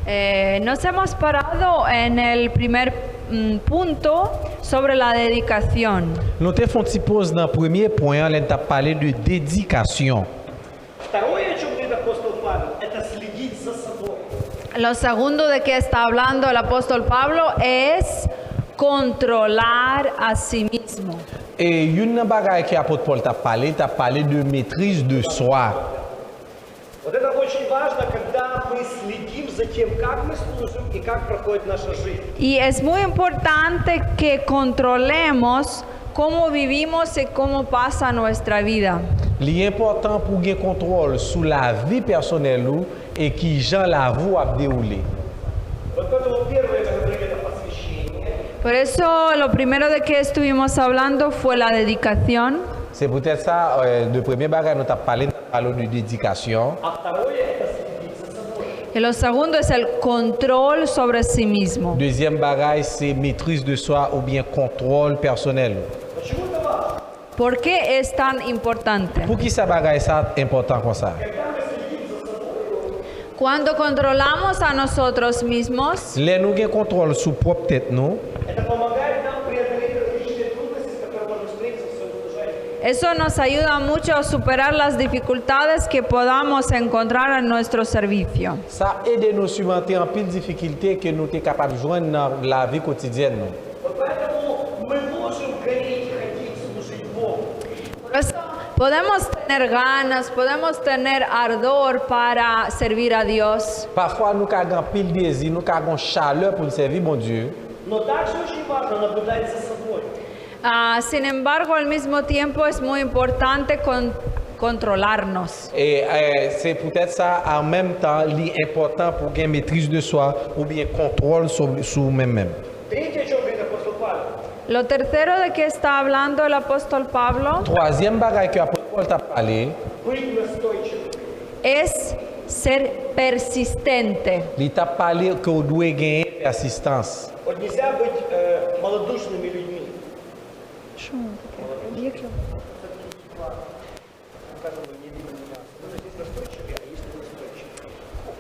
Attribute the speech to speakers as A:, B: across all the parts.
A: Nos hemos parado en el primer punto sobre la dedicación.
B: Nous te font petit pause dans le premier point, là t'a parlé de dédication.
C: Второе, о чем говорит апостол Павел, это следить за собой.
A: Lo segundo de que está hablando el apóstol Pablo es controlar a sí mismo.
B: Et une bagaille que l'apôtre Paul t'a parlé de maîtrise de soi.
C: Вот это очень важно, когда мы следим за тем, как мы служим и как проходит наша жизнь.
A: Y es muy importante que controlemos cómo vivimos y cómo pasa nuestra vida.
B: L'important pour gagner contrôle sur la vie personnelle ou et qui Jean la vous a déroulé.
C: Вот поэтому первое, это говорит, это посвящение.
A: Por eso lo primero de que estuvimos hablando fue la dedicación.
B: C'est peut-être ça, le premier bagage nous t'a parlé de dédication.
C: А второе, это следить за собой.
A: Y lo segundo es el control sobre sí mismo.
B: Deuxième bagage, c'est maîtrise de soi ou bien contrôle personnel.
C: Почему это важно?
A: ¿Por qué es tan importante?
B: Pour qui ça bagage ça important comme ça?
A: Cuando controlamos a nosotros mismos,
B: Les nous gain contrôle sur propre tête nous.
C: Это помогает нам преодолеть различные трудности, с которыми можем встретиться в своем служении.
A: eso nos ayuda mucho a superar las dificultades que podamos encontrar en nuestro servicio.
B: Ça aide nous à surmonter en pile difficulté que nous sommes capables de joindre dans la vie quotidienne. Nous.
C: Вот поэтому мы можем гореть и хотеть служить Богу.
A: Por eso podemos tener ganas, podemos tener ardor para servir a Dios.
B: Parfois, nous avons pile désir, nous avons chaleur pour servir mon Dieu.
C: Но также очень важно наблюдать за собой.
A: Sin embargo, al mismo tiempo es muy importante controlarnos.
B: Et c'est peut-être ça en même temps l'important pour gagner maîtrise de soi ou bien contrôle sur nous-mêmes.
C: Третье, о чем говорит апостол Павел,
A: Lo tercero de que está hablando el apóstol Pablo
B: Troisième bagage que l'apôtre Paul t'a parlé,
C: быть настойчивым.
A: es ser persistente.
B: il t'a parlé que vous devez gagner persistance.
C: Вот нельзя быть малодушными людьми.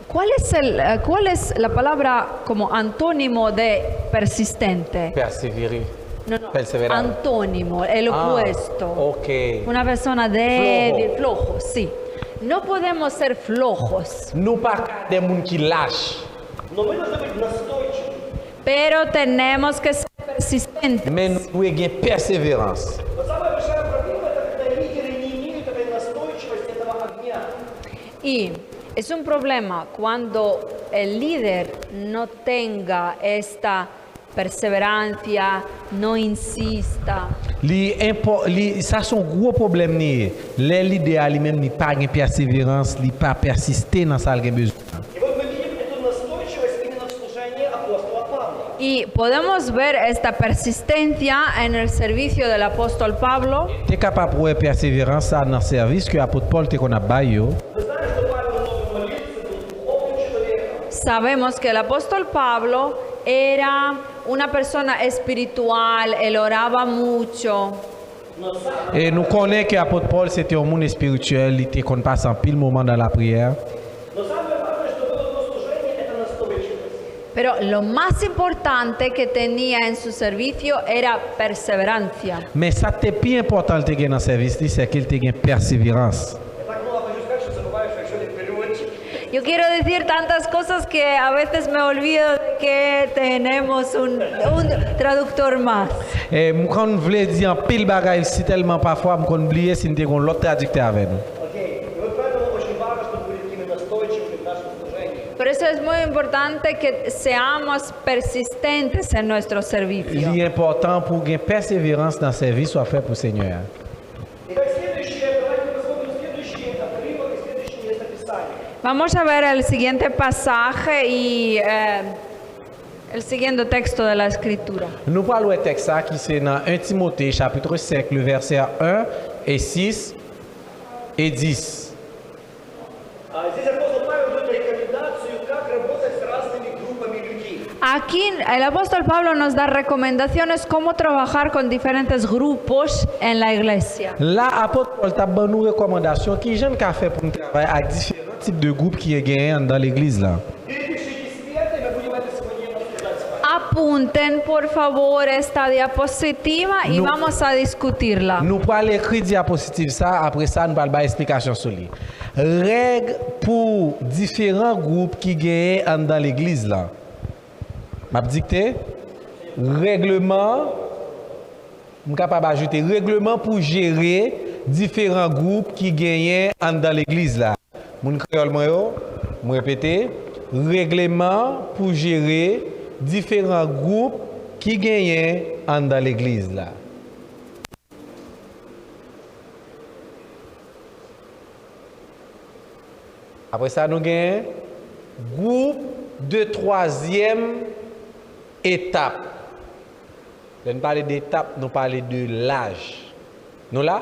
A: ¿Cuál es la palabra como antónimo de persistente?
B: Persévérer.
A: No,
B: Perseverar.
A: antónimo, el opuesto.
B: Ok.
A: Una persona débil, flojo, sí. No podemos ser flojos,
B: Nous pas des gens qui lâchent,
C: Но мы должны быть настойчивыми.
A: pero tenemos que ser persistentes.
B: mais nous devons gagner persévérance.
C: Вот самая большая проблема, это когда лидеры не имеют этой настойчивости, этого огня.
A: Y es un problema cuando el líder no tenga esta perseverancia, no insista.
B: Ça c'est un gros problème. Les leaders lui-même n'ont pas de persévérance, n'ont pas persisté dans ça qu'ils ont besoin.
C: И вот мы видим эту настойчивость именно в служении апостола Павла.
A: Y podemos ver esta persistencia en el servicio del apóstol Pablo.
B: Tu es capable de voir persévérance dans le service que l'apôtre Paul te connaît pas.
C: Мы знаем, что Павел много молился, был духовным человеком.
A: Sabemos que el apóstol Pablo era una persona espiritual, él oraba mucho.
B: Et nous connaissons que l'apôtre Paul c'était un monde spirituel, il était qu'on passe en pile moment dans la prière.
C: Но самое важное, что было в его служении, это настойчивость.
A: Pero lo más importante que tenía en su servicio era perseverancia.
B: Mais ça c'est plus important que dans le service, c'est qu'il ait une persévérance.
C: Я так много хочу сказать, что забываю, что я человек переводчик.
A: Yo quiero decir tantas cosas que a veces me olvido de que tenemos un traductor más.
B: Et quand on voulait dire en pile bagaille, c'est tellement parfois qu'on oublie si nous avons l'autre traducteur avec nous.
C: Окей. И вот поэтому очень важно, чтобы были такими настойчивыми в нашем служении.
A: Por eso es muy importante que seamos persistentes en nuestro servicio.
B: L'important pour gagner persévérance dans le service soit fait pour le Seigneur.
C: Итак, следующее, давайте посмотрим следующий отрывок и следующее местописание.
A: Vamos a ver el siguiente pasaje y el siguiente texto de la Escritura.
B: Nous parlons de texte qui c'est dans 1 Timothée chapitre 5, le verset 1 et 6 et 10.
C: Здесь апостол Павел дает рекомендацию, как работать с разными группами людей.
A: Aquí el apóstol Pablo nos da recomendaciones cómo trabajar con diferentes grupos en la iglesia.
B: Là, apôtre Paul t'a donné une recommandation qui j'aime qu'à faire pour travailler avec différents types de groupes qui est gagné dans l'église là.
C: Перепишите себе
A: Apunten por favor esta diapositiva y
B: No.
A: vamos a discutirla.
B: Nous prenons l'écrit diapositive ça, après ça nous allons explication sur lui. Règles pour différents groupes qui gagnent dans l'église là. M'a dicté règlement, je suis capable d'ajouter règlement pour gérer différents groupes qui gagnent dans l'église là. Mon créole moi yo, je répéter, règlement pour gérer différents groupes qui gagnent dans l'église là. Après ça, nous avons groupe de troisième étape. Nous parlons d'étape, nous parlons de l'âge. Nous là?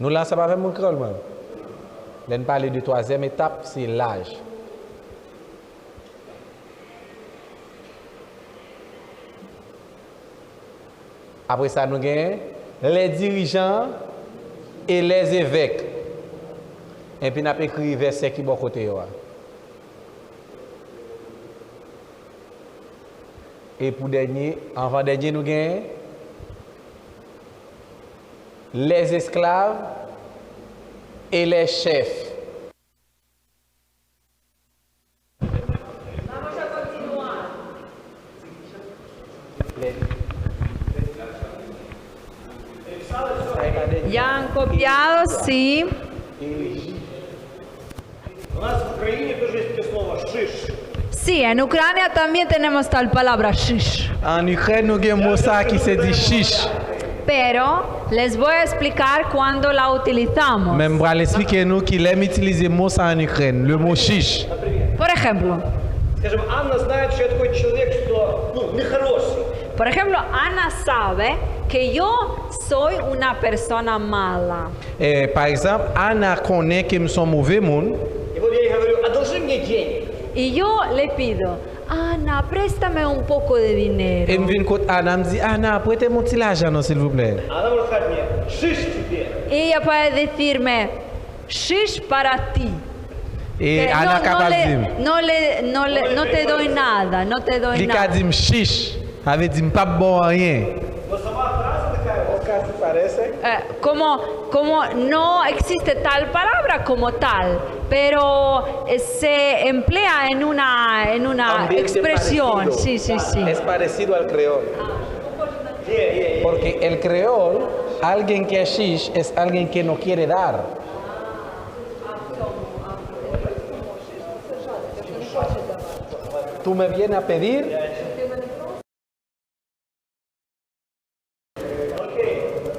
B: Nous là, ça va faire mon créole, moi. Nous parlons de troisième étape, c'est l'âge. Après ça, nous avons les dirigeants et les évêques. Et puis, nous avons écrit verset qui est bon côté. Et pour dernier, avant dernier, nous avons les esclaves et les chefs.
A: Ya han copiado, sí.
C: У нас в Украине тоже есть такое слово «шиш».
A: Sí, en Ucrania también tenemos tal palabra, shish.
B: En Ukraine, nous avons un mot ça qui se dit chiche.
A: Pero les voy a explicar cuándo la utilizamos.
B: Même pour expliquer nous qu'il aime utiliser le mot ça en Ukraine, le mot chiche.
A: Por ejemplo,
C: Скажем, Анна знает, что я такой человек, что, нехороший.
A: por ejemplo, Ana sabe que yo soy una persona mala.
B: Par exemple, Anna connaît que nous sommes mauvais monde.
C: И вот я ей говорю, одолжи мне денег.
A: Y yo le pido, Ana, préstame un poco de dinero.
B: Et me vient côté Anna me dit Anna, prêtez-moi un petit l'argent non, s'il vous plaît.
C: Она может сказать мне, шиш тебе.
A: Y ella puede decirme, shish para ti.
B: Et
A: Que
B: Anna capable de dire.
A: no te doy nada, no te doy
B: Il a
A: nada.
B: dit chiche, avait dit pas bon rien.
C: Но сама фраза такая, вот как parece.
A: Como no existe tal palabra como tal, pero se emplea en una expresión. Sí, sí, sí.
B: Es parecido al creol. Porque el creol, alguien que es chiche es alguien que no quiere dar. Tú me vienes a pedir.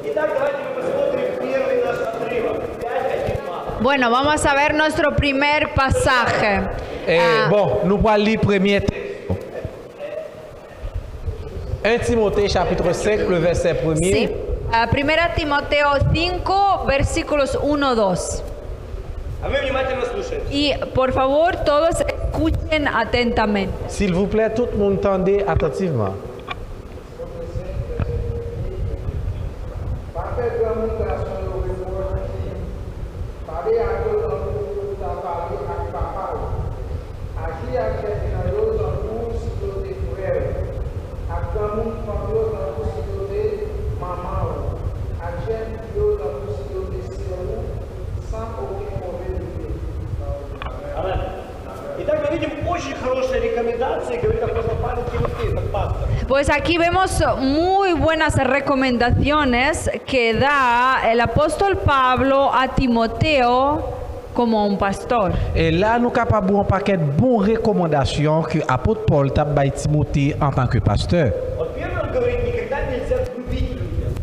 C: Итак, давайте мы посмотрим первый наш отрывок. 5:1.
A: Bueno, vamos a ver nuestro primer pasaje.
B: Bon, nous allons lire le premier texte. 1 Timothée chapitre 5, le verset 1er.
A: Sí. Primera Timoteo 5, versículos 1-2.
C: А вы внимательно слушаете.
A: Y por favor, todos escuchen atentamente.
B: S'il vous plaît, tout le monde tendez attentivement.
C: Итак, мы видим очень хорошие рекомендации, говорит апостол Павел Тимофею, как пастор.
A: Pues aquí vemos muy buenas recomendaciones que da el apóstol Pablo a Timoteo como un pastor.
B: Et là, nous sommes capables de un paquet de bonnes recommandations que l'apôtre Paul t'a donné à Timothée en tant que pasteur.
C: Вот первый он говорит, никогда нельзя грубить людям.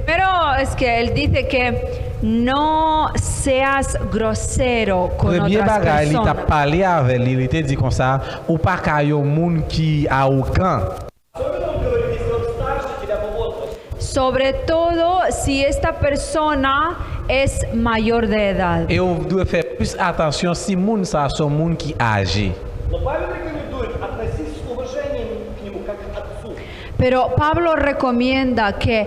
A: Pero es que él dice que no seas grosero con
B: Premier
A: otras
B: bagage, il t'a
A: personas.
B: parlé avec lui, il t'a dit comme ça, ou pas qu'il y a un monde qui est arrogant.
C: Особенно он говорит, если он старше тебя по возрасту.
A: Sobre todo si esta persona es mayor de edad.
B: Et on doit faire plus attention si monde ça sont monde qui âgé.
C: Но Павел рекомендует относиться с уважением к нему, как к отцу.
A: Pero Pablo recomienda que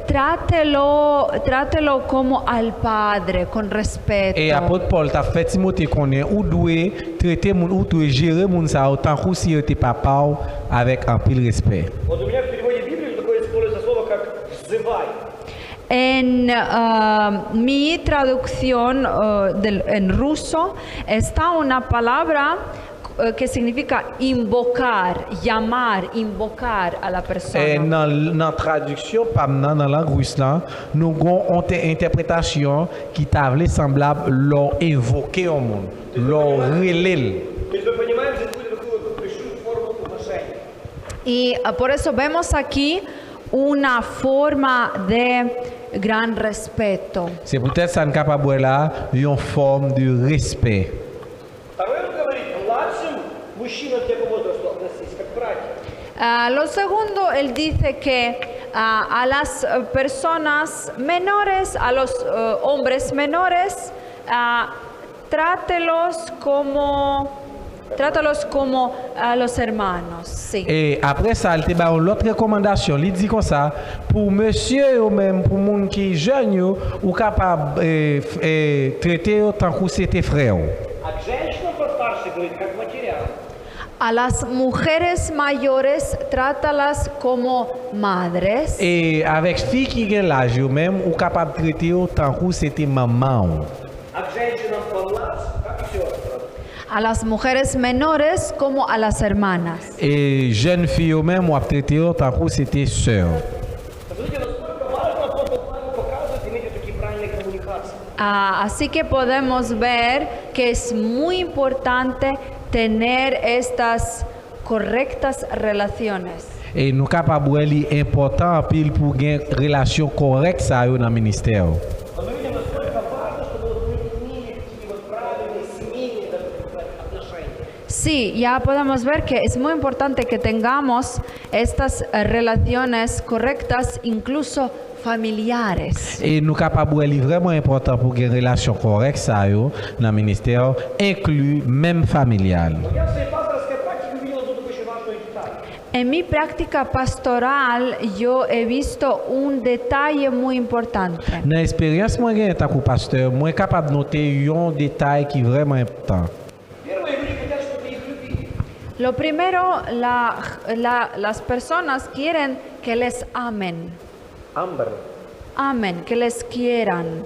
A: trátelo como al padre, con respeto.
B: Et apôtre Paul t'a fait Timothée connaît ou doit traiter moun ou doit gérer moun ça autant que si était papa avec un pile respect.
C: Вот у меня в переводе Библии такое используется слово, как «взывай».
A: En mi traducción en ruso está una palabra que significa invocar, llamar, invocar a la
B: Et
A: persona.
B: dans la traduction pas dans la langue russe là, nous avons une interprétation qui t'avait semblable leur invoquer au monde, leur relais.
C: То есть мы понимаем, здесь будет такую вот большую форму уважения.
A: Y por eso vemos aquí una forma de gran respeto.
B: C'est peut-être ça capable là une forme de respect.
C: Второе, он говорит, младшим мужчинам тех возраста относись как братья.
A: Lo segundo, él dice que a las personas menores, a los hombres menores, trátalos como a los hermanos. Sí.
B: Et après ça, il te ba l'autre recommandation, il dit comme ça, pour monsieur ou même pour moun qui jeune yo, ou capable traiter autant que c'était frère.
C: А к женщинам постарше говорит, как матерям.
A: A las mujeres mayores, trátalas como madres.
B: Et avec fille qui gen l'âge yo même, ou capable traiter autant que c'était maman.
C: А к женщинам помладше, как сестры.
A: A las mujeres menores como a las hermanas.
B: Et jeune fille yo même, ou traiter autant que c'était sœur.
C: Посмотрите, насколько важно апостол Павел показывает иметь вот такие правильные коммуникации.
A: Así que podemos ver que es muy importante tener estas correctas relaciones.
B: Et nous capable li important pile pour gen relation correcte ça yo dans ministère.
C: Но мы видим, насколько важно, чтобы вот мы имели такие вот правильные семейные даже отношения.
A: Sí, ya podemos ver que es muy importante que tengamos estas relaciones correctas, incluso familiares.
B: Et nous capable li vraiment important pour gen relation correcte ça yo dans ministère inclus même familial.
C: Я в своей пасторской практике увидел одну такую очень важную деталь.
A: En mi práctica pastoral yo he visto un detalle muy importante.
B: Dans expérience moi gen tant que pasteur, moi capable noter un détail qui vraiment important.
C: Первое, люди хотят, чтобы их любили.
A: Lo primero, las personas quieren que les amen.
C: Амбер.
A: Amen, que les quieran.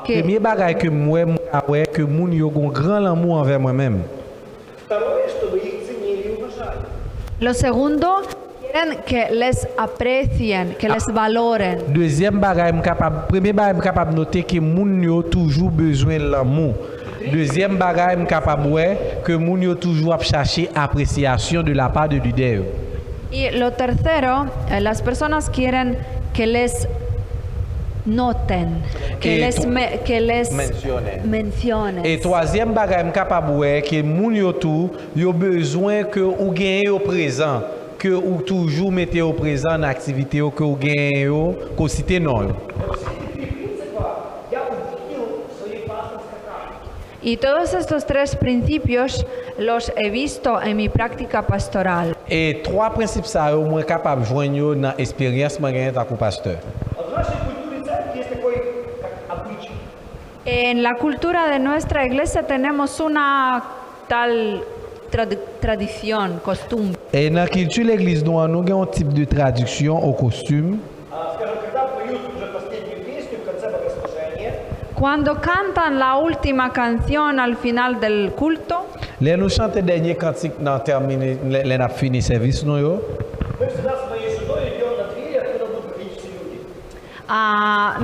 A: Que-
B: Premier bagay que moi ouais que moun yo gon grand amour envers moi-même.
C: Второе, чтобы их ценили и уважали.
A: Lo segundo, quieren que les aprecien, que les valoren.
B: Deuxième bagay capable premier bagay capable noter que moun yo toujours besoin de l'amour. Deuxième bagay capable ouais que moun yo toujours a chercher appréciation de la part de leader.
A: Y lo tercero, las personas quieren que les noten, que les mencionen.
B: Et troisième bagay capable ouais que moun yo tout yo besoin que ou gagner au présent, que ou toujours mettez au présent dans activité que ou gagner yo ko cité non.
C: Вот эти три принципа я увидел в своей пасторской практике.
A: Y todos estos tres principios los he visto en mi práctica pastoral.
B: Et trois principes ça yo moins capable joindre dans expérience moi gagner tant que pasteur.
C: Вот в нашей культуре церкви есть такой как обычай.
A: En la cultura de nuestra iglesia tenemos una tal tradición, costumbre.
B: Et dans la culture de l'église, nous avons un type de traduction au costume.
C: Скажем, когда поют уже последнюю песню в конце богослужения,
A: Cuando cantan la última canción al final del culto,
B: Les nous chantons dernier cantique dans terminé, les n'a fini service nous yo.
C: мы всегда с моей женой идем на двери, откуда будут выходить все люди.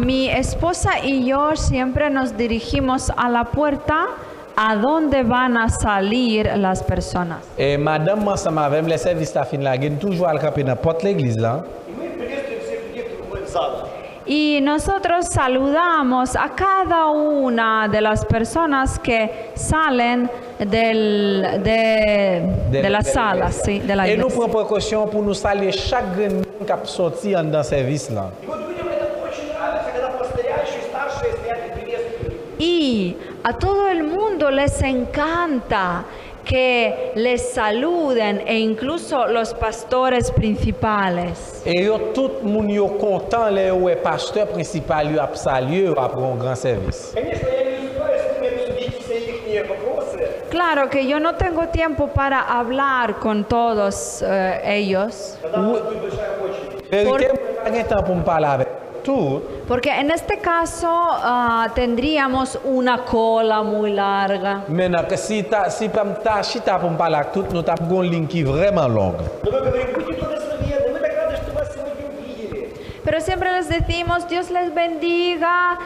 A: mi esposa y yo siempre nos dirigimos a la puerta a donde van a salir las personas.
B: Et madame ensemble avec les services à fin la gagne toujours à camper dans porte l'église là.
C: И мы приветствуем всех людей, кто выходит в зал.
A: Y nosotros saludamos a cada una de las personas que salen de la sala, sí, de la
B: Et nous
A: iglesia.
B: prenons précaution pour nous saluer chaque grand monde qui a sorti dans service là.
C: И вот людям это очень нравится, когда пастырящие, старшие стоят и приветствуют.
A: Y a todo el mundo les encanta que les saluden e incluso los pastores principales.
B: Et yo tout moun yo content le ou pasteur principal yo ap saluer après un grand service.
C: Конечно, я не успеваю с ними обсудить все их вопросы.
A: Claro que yo no tengo tiempo para hablar con todos ellos,
C: Когда у нас будет большая очередь.
B: Vérité, pas gen temps pour me parler avec tout.
A: porque en este caso tendríamos una cola muy larga.
B: Maintenant, si ta chita pour me parler avec tout, nous avons une ligne qui est vraiment longue.
C: Но мы говорим, будьте благословенны, мы так рады, что вас сегодня увидели.
A: Pero siempre les decimos, Dios les bendiga,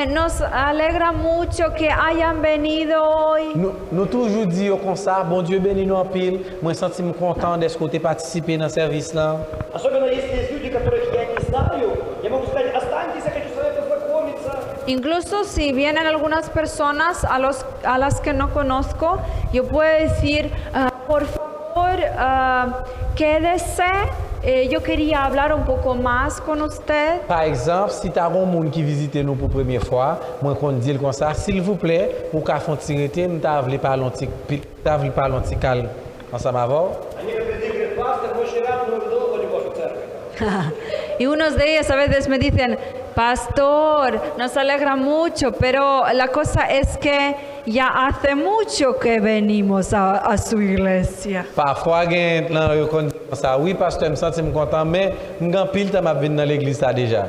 A: nos alegra mucho que hayan venido hoy.
B: Nous toujours disons comme ça, bon Dieu bénit nous en pile. Moi, je suis content d'être côté participer dans le service là.
C: Особенно если есть люди, которых я не знаю, я могу сказать, останьтесь, я хочу с вами познакомиться.
A: Incluso si vienen algunas personas a las que no conozco, yo puedo decir, por favor, quédese. Yo quería hablar un poco más con usted.
B: Par exemple, si tu as un monde qui visite nous pour la première fois, moi, je dis comme ça, s'il vous plaît, pour qu'on fasse un petit nous t'avons parler un petit calme ensemble avant.
C: Они как пришли, говорят, пастор, мы очень рады, мы давно ходим в вашу церковь.
A: Y unos de ellos a veces me dicen, pastor, nos alegra mucho, pero la cosa es que ya hace mucho que venimos a su iglesia.
B: Parfois, il y a comme ça, oui, pasteur, je me sens content, mais je suis pile temps venir dans l'église ça déjà.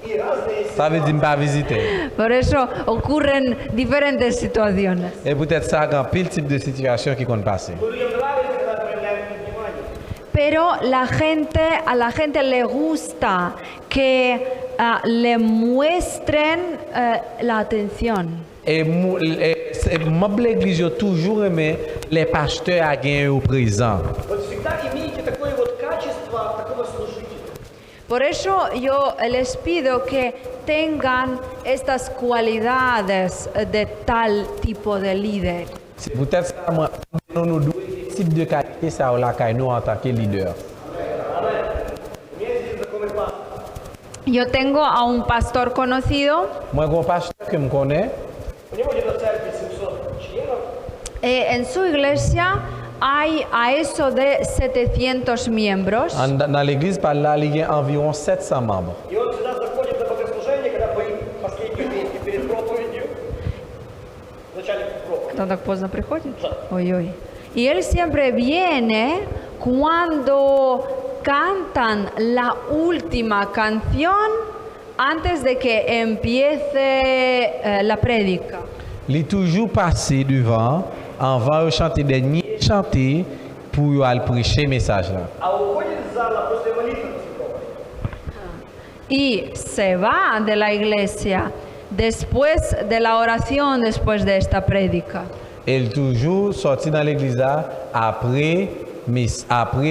C: И разные
B: Ça veut dire que je ne pas visiter.
A: Por eso ocurren diferentes situaciones.
B: Et peut-être ça, il y a pile type de situation qui compte passer.
C: Но людям нравится, когда проявляют внимание.
A: Pero a la gente le gusta que le muestren la atención.
B: Et moi, l'église, j'ai toujours aimé les pasteurs à gagner au présent.
C: Вот всегда имейте такое вот качество такого служителя.
A: Por eso yo les pido que tengan estas cualidades de tal tipo de líder.
B: C'est peut-être ça, moi, nous deux types de qualité, ça, on l'a nous en tant que leader.
C: У меня есть один знакомый пастор.
A: Yo tengo a un pastor conocido.
B: Moi, un pasteur que je connais,
C: У него где-то в церкви 700 членов.
A: En su iglesia hay a eso de 700 miembros.
B: dans l'église, par là, il y a environ 700 membres.
C: И он всегда заходит на богослужение, когда поет последнюю песню перед проповедью. В начале проповеди.
A: ¿Tan pozdно приходит? Ой-ой. Y él siempre viene cuando cantan la última canción antes de que empiece la prédica.
B: Il est toujours passé devant, avant de chanter des derniers chanter pour aller prêcher le message là.
C: А уходит из зала после молитвы церковной.
A: Y se va de la iglesia después de la oración, después de esta prédica.
B: Il est toujours sorti dans l'église là, après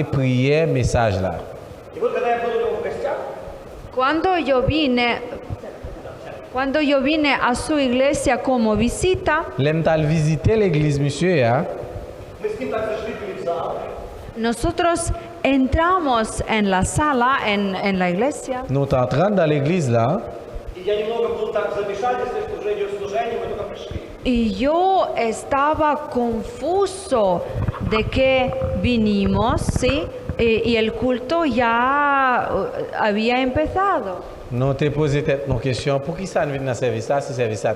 B: prière, message là.
C: И вот когда я был у него в гостях,
A: Cuando yo vine a su iglesia como visita,
B: L'aime visiter l'église, monsieur, hein?
C: мы с ним так зашли перед залом.
A: nosotros entramos en la sala, en la iglesia,
B: Nous entrons dans l'église là,
C: И я немного был так в замешательстве, что уже идет служение, мы только пришли.
A: y yo estaba confuso de que vinimos, ¿sí? Y el culto ya había empezado.
B: nous te posé une question, pour qui ça ne vient dans le service là, si le service là a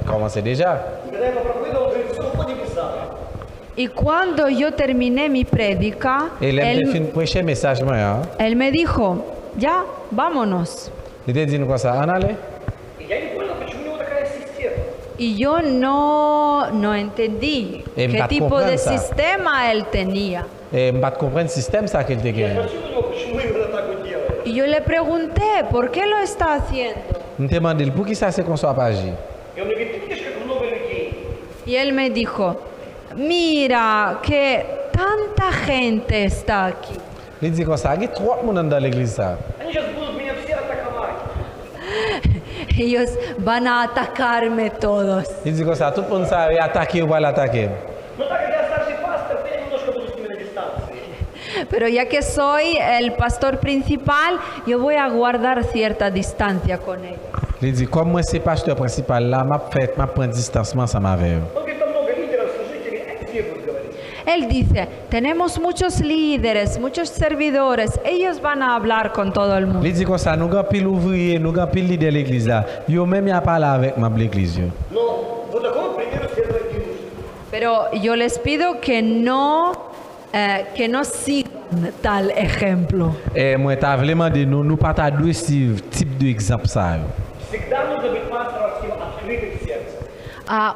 B: commencé déjà?
C: И когда я попроповедовал, он говорит, все, уходим из зала.
A: Y cuando yo terminé mi prédica,
B: Et l'aime te fin prêcher le message, moi, hein?
A: él me dijo, ya, vámonos.
B: Il te dit quoi ça, en aller?
C: И я не понял, почему у него такая система.
A: Y yo no entendí qué
B: va a
A: tipo de
B: comprender ça.
A: sistema él tenía.
B: Et je ne comprends le système ça qu'il te
C: Я
B: gagne.
C: спросил у него, почему именно так он делает.
A: Y yo le pregunté, ¿por qué lo está haciendo?
B: Je te demande pour qui ça c'est qu'on soit pas agi.
C: И он мне говорит, ты видишь, как много людей.
A: Y él me dijo, mira que tanta gente está aquí.
B: Il dit comme ça, il y a 3 personnes dans l'église ça.
C: Они сейчас будут меня все атаковать.
A: Ellos van a atacarme todos.
B: Il dit comme ça, tout le monde ça va attaquer ou va l'attaquer.
C: Но так как я старший пастор, то я немножко буду с ними на дистанции.
A: Pero ya que soy el pastor principal, yo voy a guardar cierta distancia con ellos.
B: Il dit, comme moi c'est pasteur principal là, m'a prendre distancement ça m'avait.
C: Он говорит, там много лидеров, служителей, они все будут говорить.
A: Él dice, tenemos muchos líderes, muchos servidores, ellos van a hablar con todo el mundo.
B: Il dit comme ça, nous avons pile ouvrier, nous avons pile leader de l'église là. Yo même y a parlé avec ma l'église yo.
C: Но по такому примеру следовать не нужно.
A: Pero yo les pido que no sigan tal ejemplo.
B: Et moi t'as vraiment de nous pas ta deux type d'exemple ça. Yo.
C: Всегда нужно быть пасторским открытым сердцем.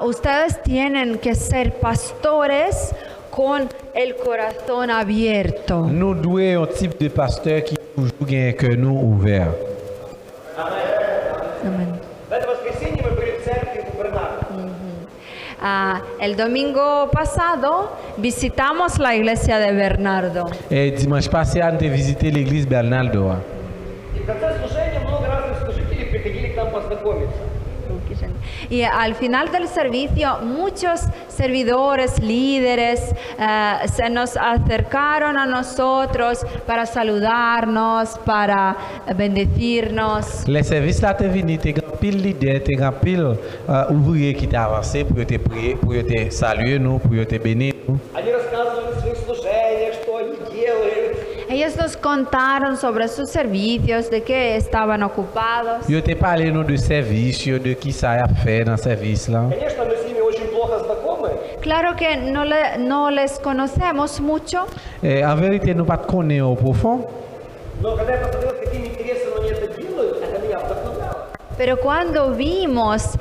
A: Ustedes tienen que ser pastores con el corazón abierto.
B: Nous doué un type de pasteur qui toujours gagne que nous ouvert.
A: Amén.
C: В это воскресенье мы были в церкви у Бернарда.
A: El domingo pasado visitamos la iglesia de Bernardo.
B: Et dimanche passé, on a visité l'église Bernardo.
C: И в конце служения много разных служителей приходили к нам познакомиться.
A: Y al final del servicio, muchos servidores, líderes, se nos acercaron a nosotros para saludarnos, para bendecirnos.
B: Les services là t'es venu, t'es grand pile leader, t'es grand pile ouvrier qui t'a avancé pour te prier, pour te saluer nous, pour te bénir nous.
C: Они рассказывали о своих служениях, что они делают.
A: Ellos nos contaron sobre sus servicios, de qué estaban ocupados.
B: Yo te parlé nous de service, de qui ça a fait dans service là.
C: Конечно, мы с ними очень плохо знакомы,
A: Claro que no les conocemos mucho,
B: En vérité, nous pas te connaissons au profond.
C: но когда я посмотрел, с какими интересами они это делают, это меня вдохновляло.
A: pero cuando vimos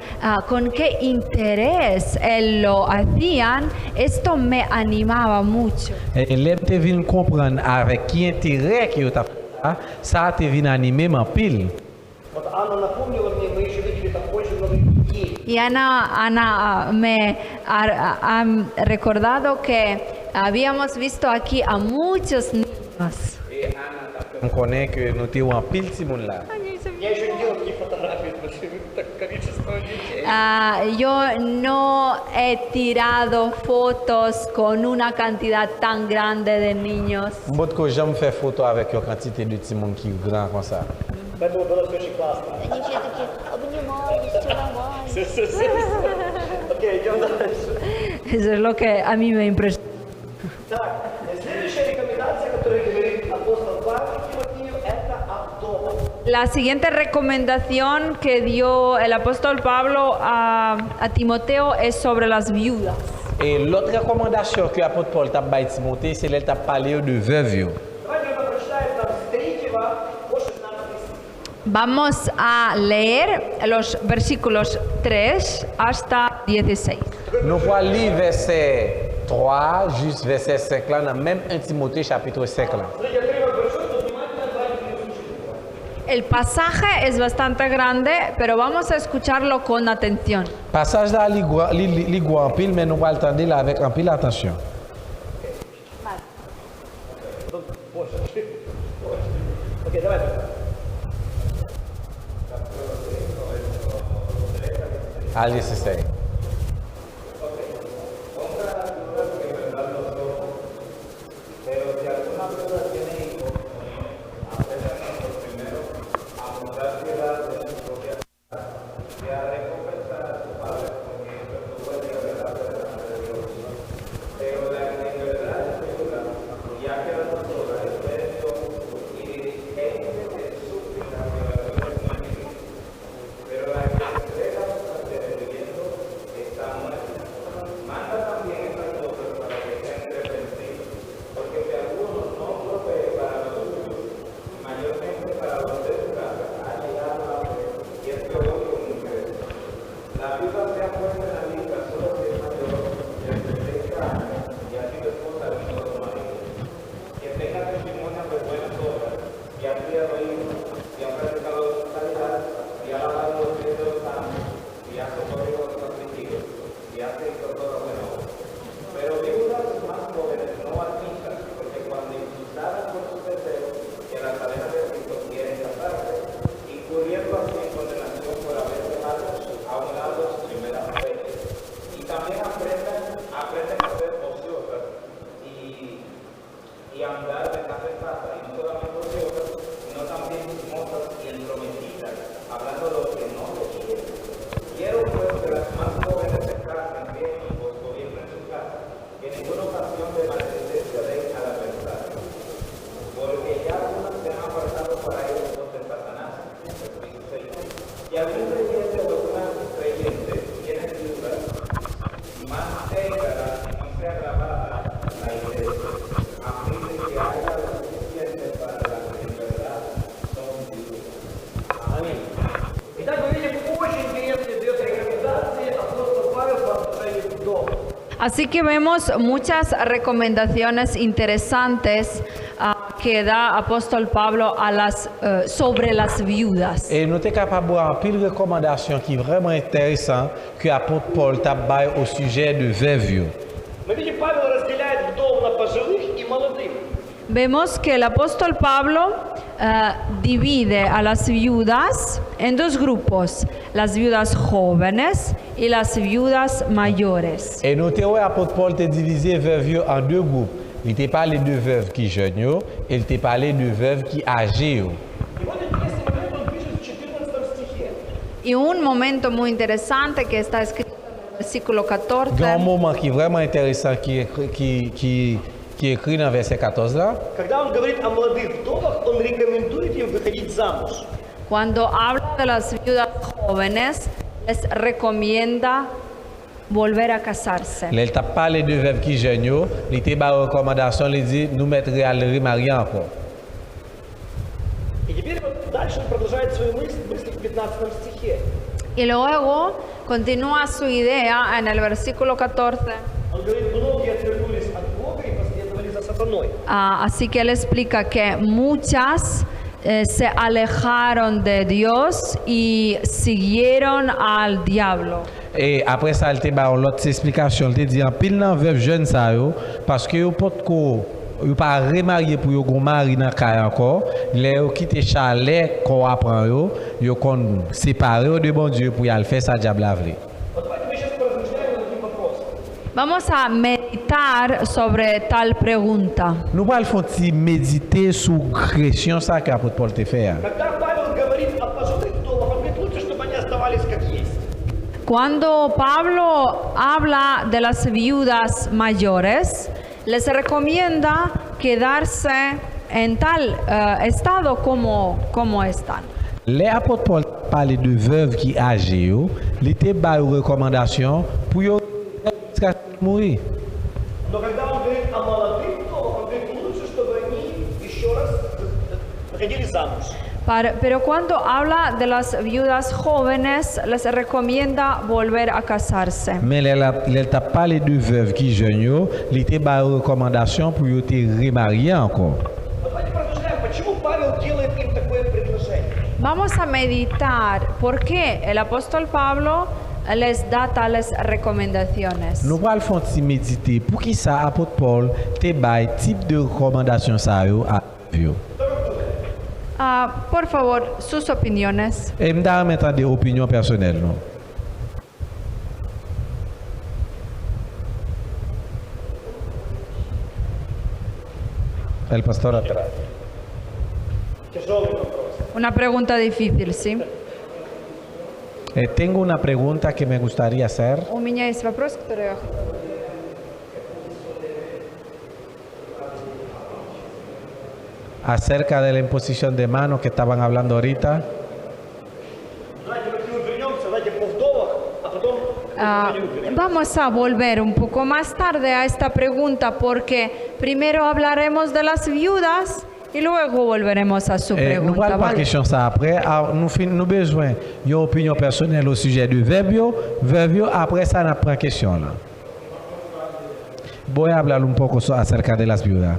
A: con qué interés lo hacían, esto me animaba mucho.
B: Et l'aime te vient comprendre avec qui intérêt que tu as fait, ça te vient animer en pile.
C: Вот Анна напомнила мне, мы еще видели там очень много детей.
A: Y Ana me ha recordado que habíamos visto aquí a muchos niños.
B: On connaît que nous sommes en pile de monde là.
C: Я еще не делал такие фотографии, потому что так количество детей.
A: Yo no he tirado fotos con una cantidad tan grande de niños.
B: Bon que j'aime faire photo avec une quantité de petits monde qui est grand comme ça.
C: Поэтому было все очень классно.
D: Они все такие, обнимались, целовались.
C: Окей, идем дальше.
A: Eso es lo que a mí me impresionó.
C: Так, следующая рекомендация, которую говорит апостол Павел Тимофею, это от дома.
A: La siguiente recomendación que dio el apóstol Pablo a Timoteo es sobre las viudas.
B: Et l'autre recommandation que l'apôtre Paul t'a dit Timothée, c'est qu'il t'a parlé de veuves.
C: Давайте он прочитает нам с 3 по 16 стих.
A: Vamos a leer los versículos 3 hasta 16.
B: Nous allons lire verset 3 jusqu'à verset 5 là, dans même 1 Timothée chapitre 5 là.
C: Смотрите, отрывок большой, но внимательно давайте слушайте.
A: El pasaje es bastante grande, pero vamos a escucharlo con atención.
B: Passage là, il est en pile, mais nous allons attendre là avec en pile attention.
C: Окей, давайте.
B: Allez, c'est ça.
C: Quiero pues que las más jóvenes se casen bien, pues gobiernen su casa, que en ninguna ocasión
A: Así que vemos muchas recomendaciones interesantes que da apóstol Pablo sobre las viudas.
B: Et nous sommes capables d'avoir pile de recommandations qui sont vraiment intéressantes que l'apôtre Paul t'a baillé au sujet de veuve.
C: Мы видим, Павел разделяет вдов на пожилых и молодых.
A: Vemos que el apóstol Pablo divide a las viudas en dos grupos, las viudas jóvenes y las viudas mayores.
B: Et nous avons l'apôtre Paul t'a divisé veuve en deux groupes. Il t'a parlé de veuves qui jeunes et il t'a parlé de veuves qui âgées.
C: И вот интересный момент, он пишет в 14 стихе.
A: Y un momento muy interesante que está escrito en el versículo 14.
B: Il y a un moment qui est vraiment intéressant qui est écrit dans verset 14 là.
C: Когда он говорит о молодых вдовах, он рекомендует им выходить замуж.
A: Cuando habla de las viudas jóvenes, les recomienda volver a casarse.
B: Il t'a parlé de veuves qui jeunes, il t'a donné une recommandation, il dit nous mettre à le remarier encore.
C: И теперь вот дальше он продолжает свою мысль в 15 стихе.
A: Y luego continúa su idea en el versículo 14.
C: Он говорит, многие отвернулись от Бога и последовали за сатаной.
A: Así que él explica que muchas se alejaron de Dios y siguieron al diablo.
B: Et après ça, il t'a donné l'autre explication, il t'a dit en pile dans veuve jeune ça parce que vous pas remarier pour vous marier dans cas encore, les quitter chalet qu'on apprend yo kon séparer de bon Dieu pour y aller faire ça diable avlé.
C: Вот давайте мы сейчас поразмышляем над таким вопросом.
A: Vamos a meditar sobre tal pregunta.
B: Nous allons méditer sur la question ça que l'apôtre Paul t'a fait.
C: Когда Павел говорит о пожилых вдовах, он говорит, лучше, чтобы они оставались как есть.
A: Cuando Pablo habla de las viudas mayores, les recomienda quedarse en tal estado como están.
B: L'apôtre Paul parle de veuves qui âgées, il t'a donné une recommandation pour mourir.
C: Но когда он говорит о молодых вдовах, он говорит, лучше, чтобы они еще раз выходили замуж.
A: Pero cuando habla de las viudas jóvenes, les recomienda volver a casarse.
B: Mais il t'a parlé de veuves qui jeunes, il t'a donné une recommandation pour te remarier encore.
C: Вот давайте поразмышляем, почему Павел делает им такое предложение.
A: Vamos a meditar por qué el apóstol Pablo les da tales recomendaciones.
B: Nous allons méditer pour qui ça apôtre Paul te donné type de recommandation ça à vous.
A: Por favor, sus opiniones.
B: Et me donne maintenant des opinions personnelles. Non? El pastor atrás.
C: Тяжелый вопрос.
A: Una pregunta difícil, ¿sí?
B: Tengo una pregunta que me gustaría hacer.
A: У меня есть вопрос, который я хочу.
B: Acerca de la imposición de manos que estaban hablando ahorita.
C: Давайте мы вернемся, давайте по вдовах, а потом...
A: Vamos a volver un poco más tarde a esta pregunta porque primero hablaremos de las viudas y luego volveremos a su
B: Nous
A: pregunta.
B: allons pas
A: ¿vale?
B: question ça après. Nous avons besoin d'une opinion personnelle au sujet du verbio. Après ça, nous prend question là. Voy a hablar un poco acerca de las viudas.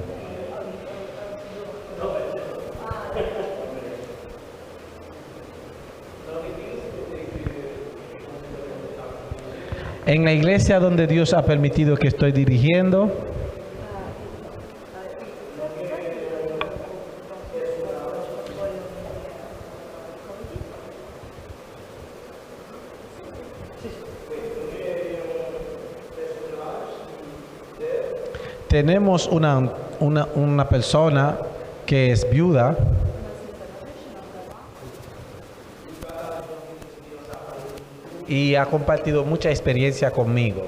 B: En la iglesia donde Dios ha permitido que estoy dirigiendo, tenemos una persona que es viuda y ha compartido mucha experiencia conmigo.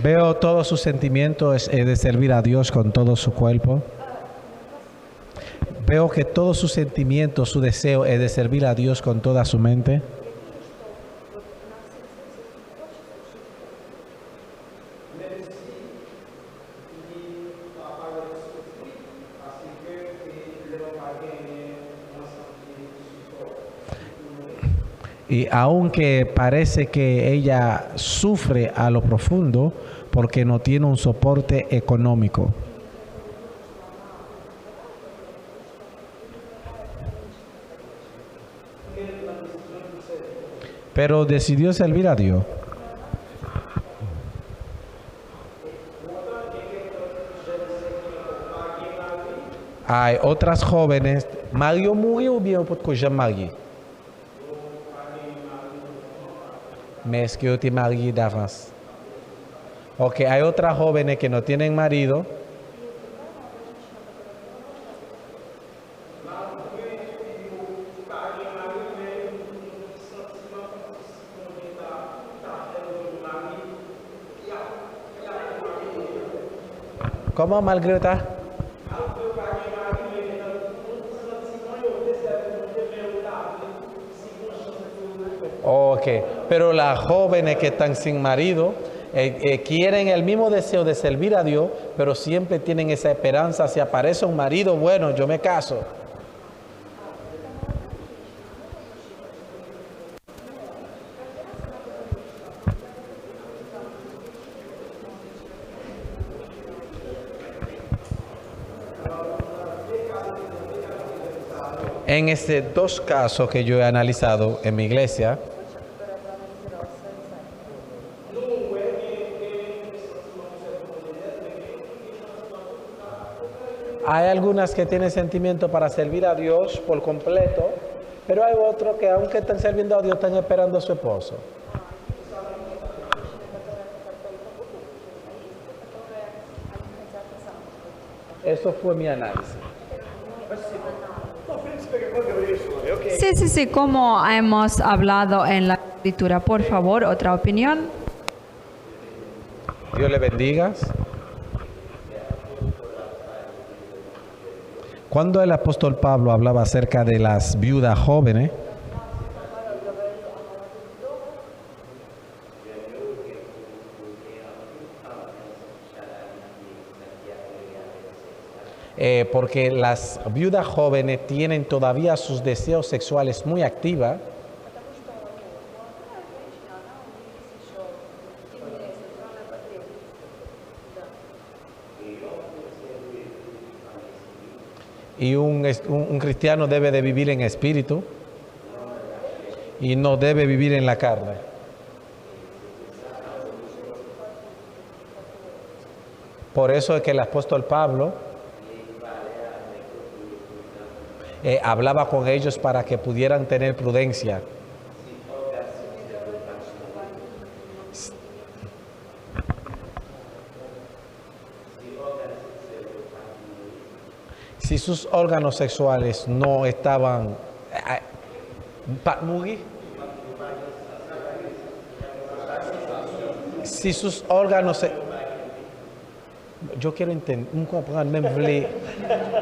B: Veo todos sus sentimientos de servir a Dios con todo su cuerpo. Veo que todos sus sentimientos, su deseo es de servir a Dios con toda su mente. Y aunque parece que ella sufre a lo profundo porque no tiene un soporte económico. Pero decidió servir a Dios. Hay otras jóvenes. Mario murió o bien porque ya marié. Mais est-ce que yo te marié d'avance? Ok, hay otras jóvenes que no tienen marido. ¿Cómo, Margarita? Ok, pero las jóvenes que están sin marido quieren el mismo deseo de servir a Dios, pero siempre tienen esa esperanza, si aparece un marido, bueno, yo me caso. En estos dos casos que yo he analizado en mi iglesia, hay algunas que tienen sentimiento para servir a Dios por completo, pero hay otros que aunque están sirviendo a Dios, están esperando a su esposo. Eso fue mi análisis.
A: Sí, como hemos hablado en la escritura. Por favor, otra opinión.
B: Dios le bendiga. Cuando el apóstol Pablo hablaba acerca de las viudas jóvenes, porque las viudas jóvenes tienen todavía sus deseos sexuales muy activos, y un cristiano debe de vivir en espíritu y no debe vivir en la carne. Por eso es que el apóstol Pablo hablaba con ellos para que pudieran tener prudencia. Si sus órganos sexuales no estaban... Si sus órganos... Yo quiero entender, comprendre, même vle...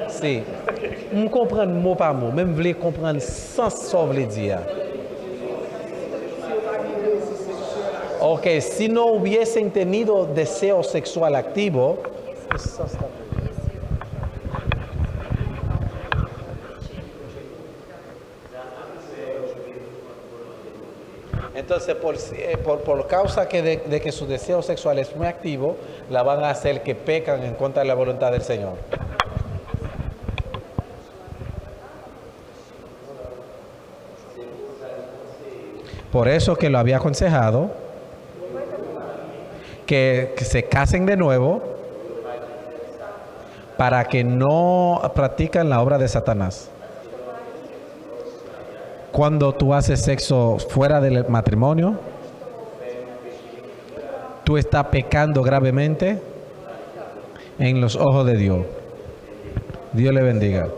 B: Si, comprendre mot par mot, même vle comprendre sans ça vle dire. Ok, si no hubiesen tenido deseo sexual activo, entonces por causa de que su deseo sexual es muy activo, la van a hacer que pecan en contra de la voluntad del Señor. Por eso que lo había aconsejado que se casen de nuevo para que no practiquen la obra de Satanás. Cuando tú haces sexo fuera del matrimonio, tú estás pecando gravemente en los ojos de Dios. Dios le bendiga.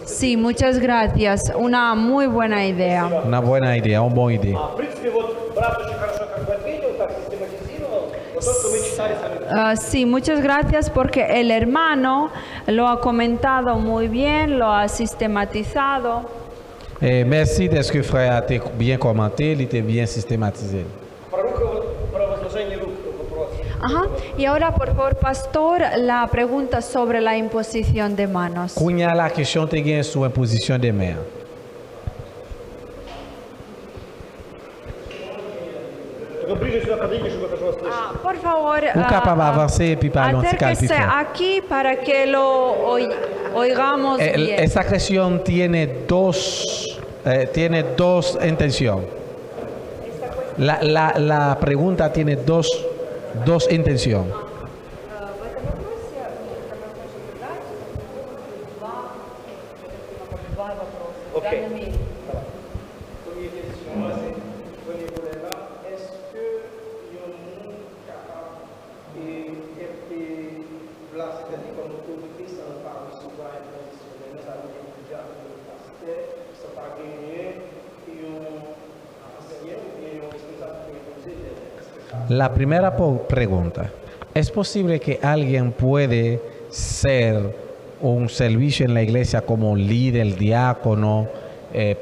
A: Sí, muchas gracias. Una muy buena idea.
B: Una buena idea, una buena idea.
C: В принципе, вот брат очень хорошо как бы ответил, так систематизировал. Вот то, что мы читали сами.
A: Sí, muchas gracias porque el hermano lo ha comentado muy bien, lo ha sistematizado.
B: Merci de ce que frère a été bien commenté, il était bien systématisé.
C: Про возложение рук вопрос.
A: Ajá. Y ahora, por favor, pastor, la pregunta sobre la imposición de manos.
B: Kounya la question te gen sou imposition de main.
C: Только ближе сюда подойди, чтобы я хорошо вас слышал.
A: Por favor,
B: Ou capable d'avancer puis parler un petit calme plus
A: acérquese
B: fort.
A: aquí para que lo oigamos bien.
B: Esa creación tiene dos intenciones. La pregunta tiene dos intenciones.
C: Ok.
B: La primera pregunta, ¿es posible que alguien puede ser un servicio en la iglesia como líder, diácono,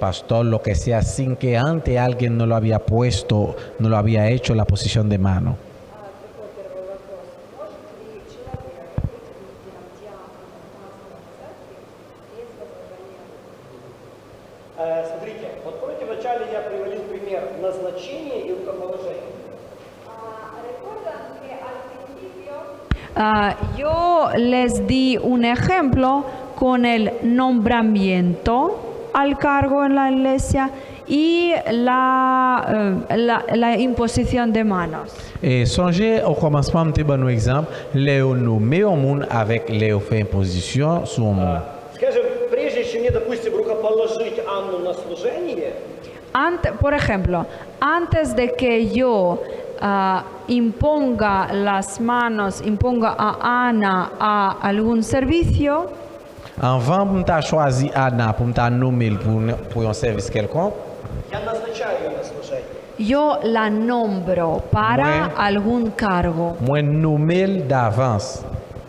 B: pastor, lo que sea, sin que antes alguien no lo había puesto, no lo había hecho la posición de mano?
C: Смотрите, вот помните, вначале я приводил пример назначения и рукоположения.
A: Yo les di un ejemplo con el nombramiento al cargo en la iglesia y la imposición de manos.
B: Et songez au commencement, je vais un exemple, Léo nommé au monde avec Léo fait une position sur le monde.
C: Скажем, прежде чем мне, допустим, рукоположить Анну на служение,
A: Por ejemplo, antes de que yo imponga a Ana a algún servicio,
B: Avant, je choisi Anna pour me nommer pour un service quelconque.
C: я назначаю ее на служение.
A: yo la nombro para algún cargo.
B: Moi nommé d'avance.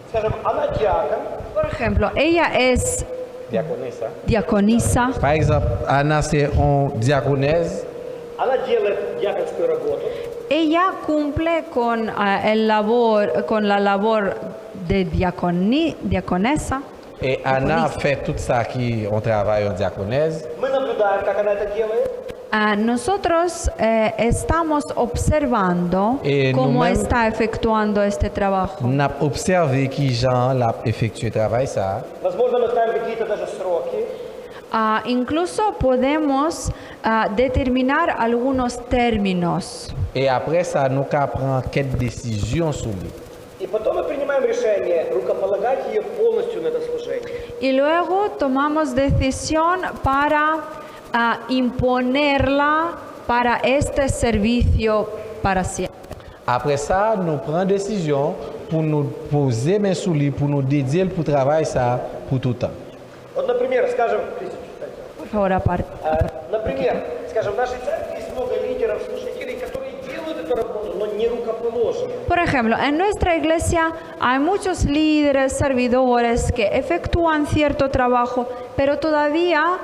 C: Скажем, она диакон,
A: Por ejemplo, ella es
B: Diaconessa.
A: diaconisa.
B: Par exemple, Anna c'est une diaconesse.
C: она делает диаконскую работу,
A: Ella cumple con la labor de diaconesa.
B: Et Anna fait tout ça qui on travaille en diaconesse.
C: мы наблюдаем, как она это делает,
A: Nosotros estamos observando cómo
B: nous-mêmes-
A: está efectuando este trabajo.
B: On a observé qui Jean l'a effectué travail ça.
C: возможно, мы ставим какие-то даже сроки,
A: Incluso podemos determinar algunos términos.
B: Et après ça, nous prenons quelques décisions sur lui.
C: и потом мы принимаем решение рукополагать ее полностью на это служение.
A: Y luego tomamos decisión para imponerla para este servicio para siempre.
B: Après ça, nous prenons décision pour nous poser main sur lui, pour nous dédier pour travail ça pour tout le temps.
C: Вот, например, скажем,
A: Por favor, aparte.
C: например, скажем, в нашей церкви есть много лидеров, служителей, которые делают эту работу, но не рукоположены.
A: Por ejemplo, en nuestra iglesia hay muchos líderes, servidores que efectúan cierto trabajo, pero todavía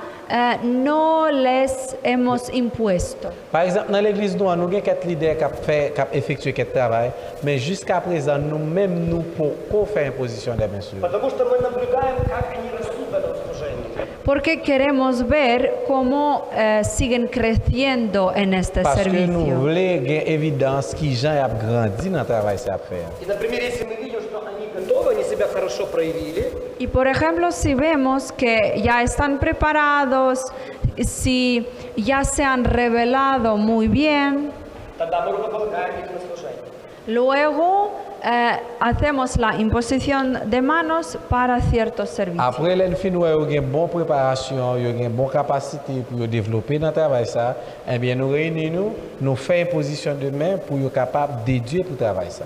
A: no les hemos impuesto.
B: Par exemple, dans l'église, nous avons quelques leaders qui ont effectué quelques travail, mais jusqu'à présent, nous-mêmes, nous pouvons faire une position de main sur lui.
C: Потому что мы наблюдаем, как они растут в этом служении.
A: Porque queremos ver cómo siguen creciendo en este
B: Parce que nous
A: servicio.
B: voulons gagner évidence qui Jean a grandi dans le travail qu'il a fait.
C: И, например, если мы видим, что они готовы, они себя хорошо проявили,
A: Y por ejemplo, si vemos que ya están preparados, si ya se han revelado muy bien,
C: тогда мы рукополагаем их на служение.
A: luego hacemos la imposición de manos para ciertos servicios.
B: Après, les filles, nous avons une bonne préparation, une bonne capacité pour développer dans le travail ça. Eh bien, nous réunissons, nous faisons une position de main pour être capable d'éduquer pour le travail ça.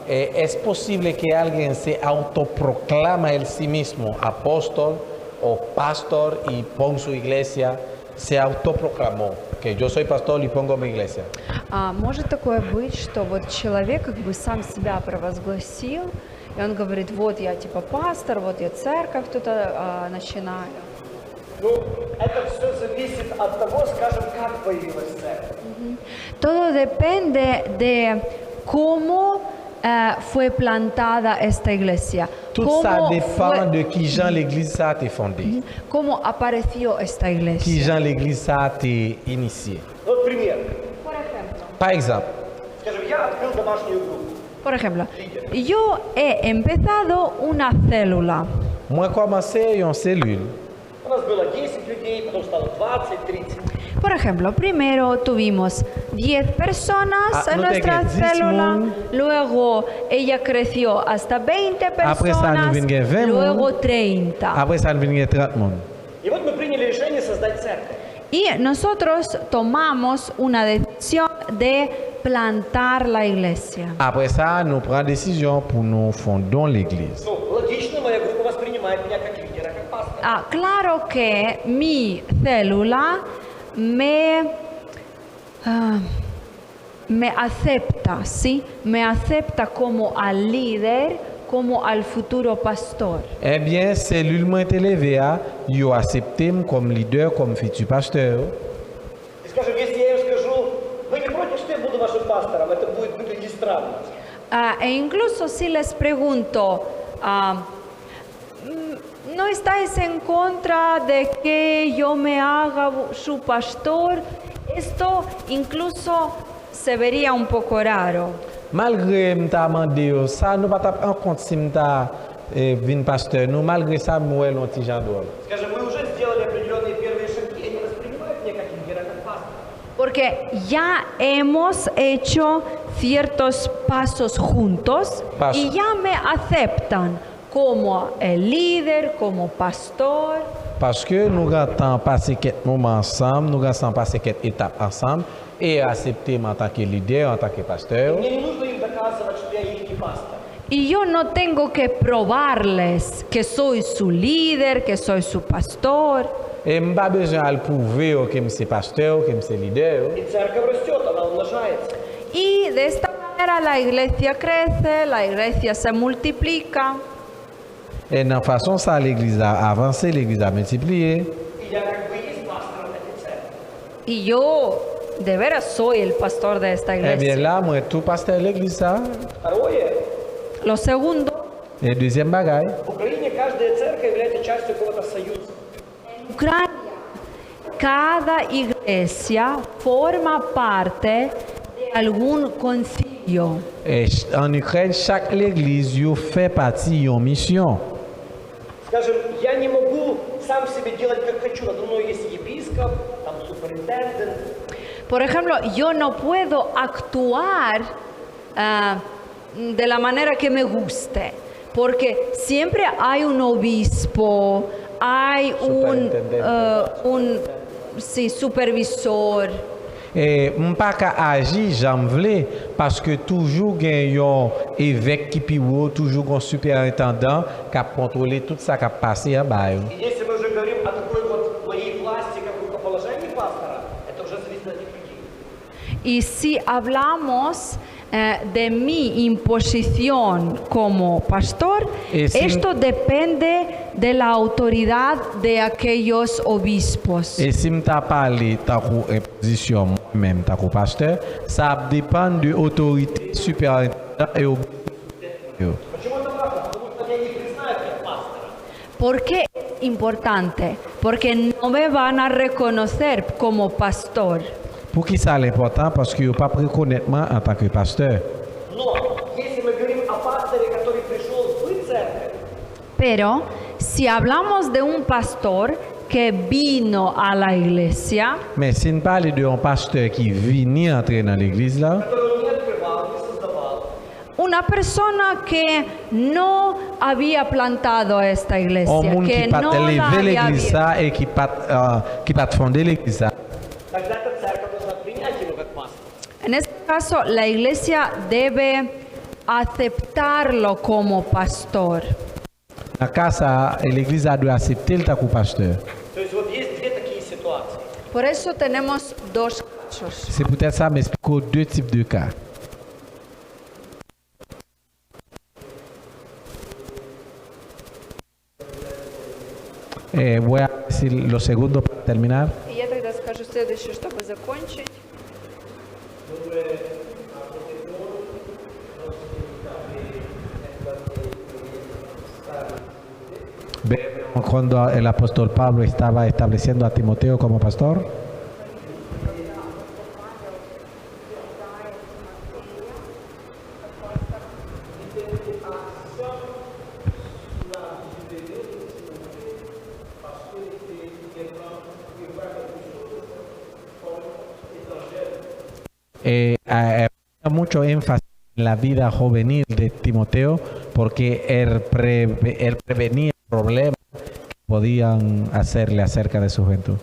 B: ¿Es posible que alguien se autoproclama él sí mismo apóstol o pastor y pone su iglesia? Se autoproclamó que yo soy pastor y pongo mi iglesia.
A: Может такое быть, что вот человек как бы сам себя провозгласил, и он говорит, вот я типа пастор, вот я церковь тут начинаю.
C: Ну, это все зависит зависит от того, скажем, как появилась церковь.
A: Todo depende de cómo fue plantada esta iglesia.
B: Tout ça
A: Cómo
B: dépend
A: fue-
B: de qui Jean l'église ça a été fondée.
A: cómo apareció esta
B: Qui
A: iglesia.
B: Jean l'église ça a été initié.
C: Вот пример.
B: Par exemple,
C: Скажем, я открыл домашнюю группу.
A: Por ejemplo, yo he empezado una célula.
B: moi commencé une cellule.
C: У нас было 10 людей, потом стало 20, 30.
A: Por ejemplo, primero tuvimos 10 personas
B: Ah,
A: en
B: no te
A: nuestra
B: que 10
A: célula,
B: moun.
A: luego ella creció hasta 20
B: Après ça, nous
A: personas,
B: vinn gen 20
A: luego
B: moun.
A: 30.
B: Après ça, nous venons 30 monde.
C: И вот мы приняли решение создать церковь.
A: Y nosotros tomamos una decisión de plantar la iglesia.
B: Après ça, nous prenons décision pour nous fonder l'église.
C: Ну, логично, моя группа воспринимает меня как лидера, как пастора.
A: Claro que mi célula me acepta, ¿sí? Me acepta como al líder, como al futuro pastor.
B: Eh bien, cellule moi été levée, yo accepté comme leader, comme futur pasteur.
C: И скажем, если я им скажу, вы не против, что я буду вашим пастором, это будет выглядеть странно.
A: E incluso si les pregunto, ¿no estáis en contra de que yo me haga su pastor? Esto incluso se vería un poco raro.
B: Malgré m'ta mandé ça, nous pas en compte si m'ta vin pasteur, nous malgré ça moi l'on petit Jean d'or.
C: Скажем, мы уже сделали определенные первые шаги, и они воспринимают меня как лидера, как пастора.
A: Porque ya hemos hecho ciertos pasos juntos
B: Paso.
A: y ya me aceptan como el líder, como pastor.
B: Parce que nous avons passé quelques moments ensemble, nous avons passé quelques étapes ensemble et accepté en tant que leader, en tant que pasteur.
C: Мне не нужно им доказывать, что я их не пастор.
A: Y yo no tengo que probarles que soy su líder, que soy su pastor.
B: Et je n'ai pas besoin de prouver que je suis pasteur, que je suis leader.
C: И церковь растет, она умножается.
A: Y de esta manera la iglesia crece, la iglesia se multiplica.
B: Et de façon ça, l'église a avancé, l'église a multiplié.
C: И я как бы есть пастором этой церкви.
A: Y yo de veras soy el pastor de esta
B: Eh bien
A: iglesia.
B: là, moi, tout pasteur de l'église, ça.
C: Второе,
A: Lo segundo,
B: Et deuxième bagaille,
C: в Украине каждая церковь является частью какого-то союза.
A: en Ucrania, cada iglesia forma parte de algún concilio.
B: et en Ukraine, chaque église yo fait partie d'une mission.
C: Скажем, я не могу сам себе делать как хочу. Надо мной есть епископ, там суперинтендент.
A: Por ejemplo, yo no puedo actuar de la manera que me guste, porque siempre hay un obispo, hay un supervisor.
B: Et je ne peux pas agir, j'en veux, parce que toujours il y a un évêque qui est haut, toujours un superintendant qui a contrôlé tout ça qui a passé en bas.
C: И если мы уже говорим о такой вот моей власти, как рукоположении пастора, это уже зависит от этих людей.
A: Y si hablamos de mi imposición como pastor,
B: Si-
A: esto depende de la autoridad de aquellos obispos.
B: Et si je parle de position moi-même, de pasteur, ça dépend de l'autorité superintendante et obéissance.
C: Почему это важно? Потому что меня не признают как пастора.
A: ¿Por qué es importante? Porque no me van a reconocer como pastor.
B: Pour qui ça est important? Parce que je ne peux pas reconnaître moi en tant que pasteur.
C: Но если мы говорим о пасторе, который пришел в церковь,
A: Pero si hablamos de un pastor que vino a la iglesia,
B: Mais si on parle d'un pasteur qui vient entrer dans l'église là,
C: который не открывал, не создавал,
A: una persona que no había plantado esta
B: un
A: iglesia,
B: monde
A: que
B: qui pas
A: no la
B: élevé
A: había
B: l'église
A: abierto.
B: ça et qui pas fondé l'église ça.
C: тогда эта церковь должна принять его как пастора.
A: En este caso, la iglesia debe aceptarlo como pastor.
B: Dans le cas ça, l'église a dû accepter le comme pasteur.
C: То есть вот есть две такие ситуации.
A: Por eso tenemos dos casos.
B: C'est peut-être ça m'explique deux types de cas. Voy a decir lo segundo para terminar.
A: Y ya скажу следующее, чтобы закончить.
B: Cuando el apóstol Pablo estaba estableciendo a Timoteo como pastor, mucho énfasis en la vida juvenil de Timoteo porque él prevenía problemas que podían hacerle acerca de su juventud.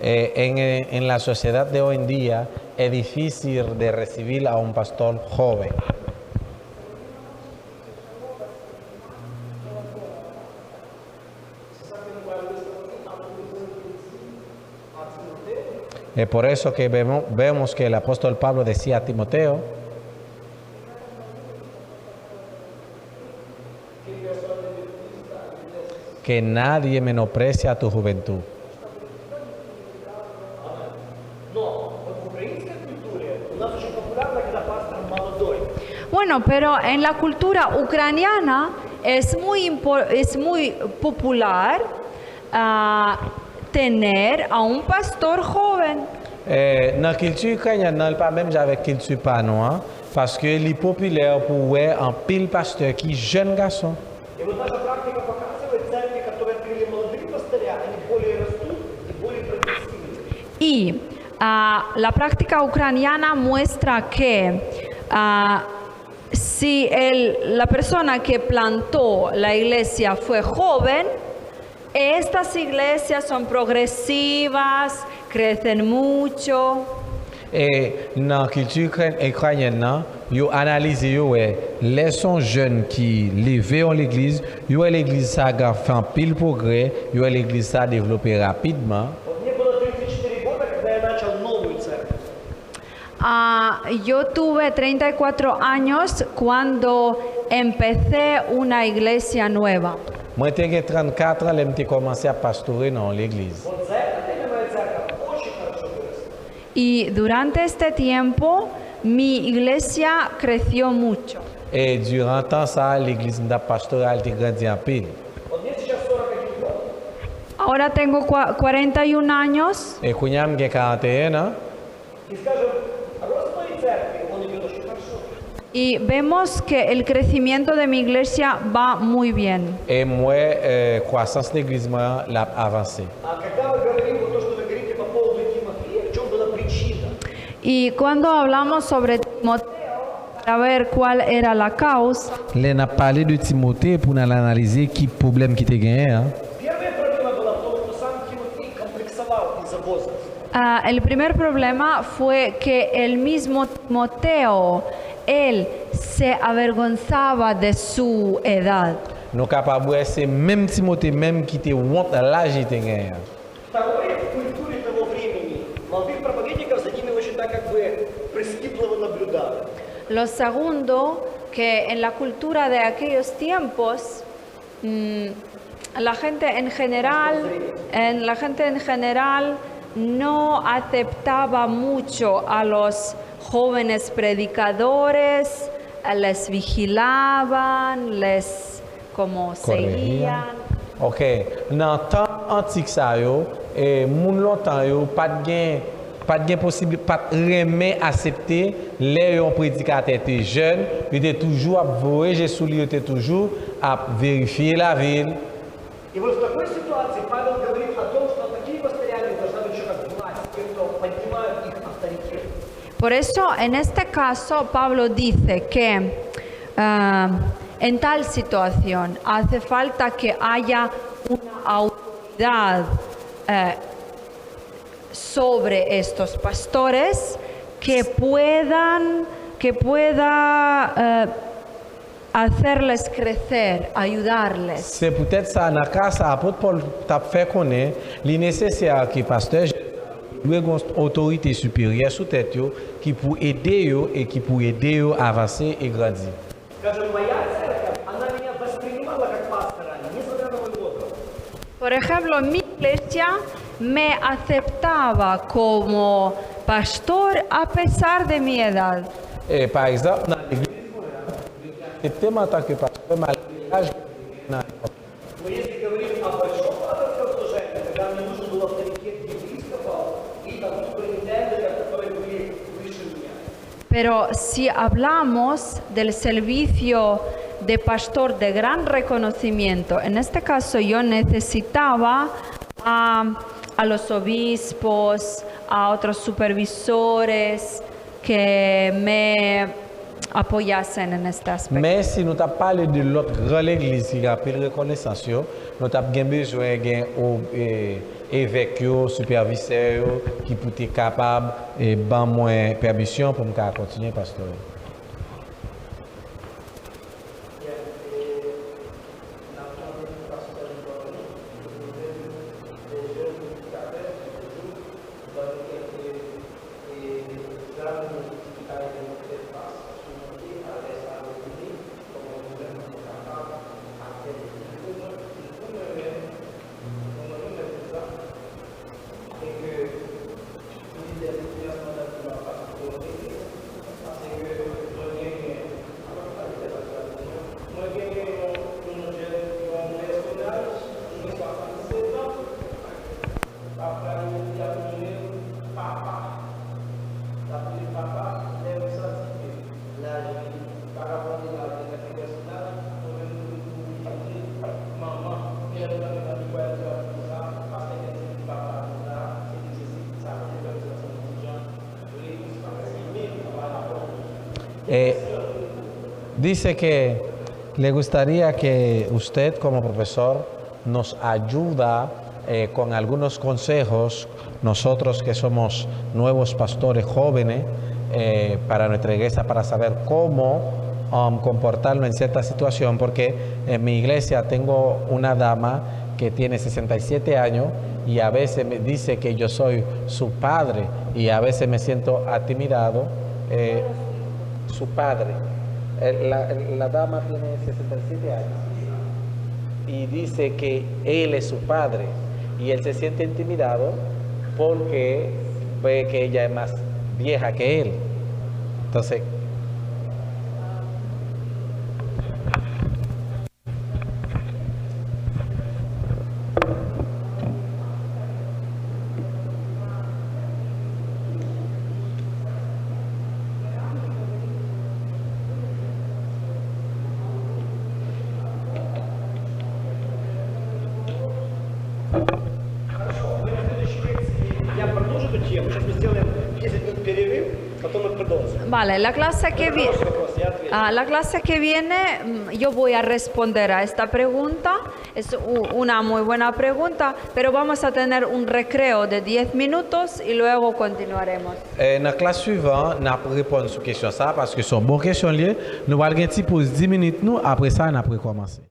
B: En la sociedad de hoy en día es difícil de recibir a un pastor joven. Es por eso que vemos que el apóstol Pablo decía a Timoteo que nadie menosprecia a tu juventud.
A: Bueno, pero en la cultura ucraniana es muy popular tener a un pastor joven.
B: Dans la culture ukrainienne, non, pas même avec la culture panois, parce que les populaires pouvaient un pile pasteur qui jeune garçon.
C: И вот наша практика показывает, церкви, которые открыли молодые пастыря, они более растут и более прогрессивны.
A: Y la práctica ucraniana muestra que si la persona que plantó la iglesia fue joven, estas iglesias son progresivas, crecen mucho.
B: Et dans la culture ukrainienne, ils analysent les sont jeunes qui levaient l'église, l'église ça a fait un pile progrès, l'église ça a développé rapidement.
C: Вот мне было 34 года, когда я начал новую церковь.
A: Yo tuve 34 años cuando empecé una iglesia nueva.
B: Moi, j'ai 34 ans, j'ai commencé à pastorer dans l'église.
C: Вот за это время моя церковь очень хорошо выросла.
A: Y durante este tiempo mi iglesia creció mucho.
B: Et durant ça, l'église pastorale a grandi en pile.
C: Вот мне сейчас 41 год.
A: Ahora tengo 41 años
B: Et quand j'ai 41 ans,
C: И скажем, рост моей церкви, он идет очень хорошо.
A: y vemos que el crecimiento de mi iglesia va muy bien.
B: et moi, croissance de l'église l'a avancé.
C: А когда мы говорим вот то, что вы говорите по поводу Тимофея, в чем была причина?
A: Y cuando hablamos sobre Timoteo, para ver cuál era la causa,
B: On a parlé de Timothée pour analyser quel problème qui était gagné.
C: Первая проблема была в том, что сам Тимофей комплексовал из-за возраста.
A: el primer problema fue que el mismo Timoteo, él se avergonzaba de su edad.
B: Nous sommes capables de voir c'est même Timothée même qui était honte à l'âge qu'il était gagné.
C: Второе, в культуре того времени молодых проповедников за ними очень так как бы прискипливо наблюдали.
A: Lo segundo, que en la cultura de aquellos tiempos, la gente en general no aceptaba mucho a los jóvenes predicadores, les vigilaban, les como seguían.
B: Ok, dans le temps antique, les gens longtemps pas de possible, pas de accepter les prédicateurs étaient jeunes, ils étaient toujours à voyager sous lui, ils étaient toujours à vérifier la ville.
C: И вот в такой ситуации Павел говорит о том, что такие пастыря должны быть еще как власть, те, кто поднимают их авторитет.
A: Por eso, en este caso, Pablo dice que en tal situación hace falta que haya una autoridad sobre estos pastores que pueda hacerles crecer, ayudarles.
B: C'est peut-être ça, dans le cas, ça, apôtre Paul t'a fait connaître, il est nécessaire que le pasteur doit avoir une autorité supérieure sous tête yo, qui pour aider yo et qui pour aider yo à avancer et grandir.
C: Скажем, моя церковь, она меня воспринимала как пастора, несмотря на мой возраст.
A: Por ejemplo, mi iglesia me aceptaba como pastor a pesar de mi edad.
B: Par exemple, dans l'église, c'était en tant que pasteur, malgré l'âge.
C: Но если говорить о большом пасторском служении, когда мне нужен был авторитет епископа и там суперинтендента, которые были выше меня.
A: Pero si hablamos del servicio de pastor de gran reconocimiento, en este caso yo necesitaba a los obispos, a otros supervisores que me apoyasen en este aspecto.
B: Mais si nous avons parlé de l'autre grande église qui a appelé reconnaissance, nous avons besoin d'évêques, superviseurs qui pour être capable de donner moins permission pour continuer pasteur. Dice que le gustaría que usted como profesor nos ayuda con algunos consejos, nosotros que somos nuevos pastores jóvenes para nuestra iglesia, para saber cómo comportarnos en cierta situación, porque en mi iglesia tengo una dama que tiene 67 años y a veces me dice que yo soy su padre y a veces me siento intimidado. Su padre. La dama tiene 67 años y dice que él es su padre y él se siente intimidado porque ve que ella es más vieja que él. Entonces,
C: Я продолжу эту тему. Сейчас мы сделаем 10 минут перерыв, потом мы продолжим.
A: Vale, la clase que viene.
C: Хороший вопрос, я отвечу.
A: La clase que viene yo voy a responder a esta pregunta. Es una muy buena pregunta, pero vamos a tener un recreo de 10 minutos y luego continuaremos.
B: dans la classe suivante, nous allons répondre à cette question parce que c'est une bonne question. Nous allons avoir un petit pause 10 minutes, après ça, nous allons commencer.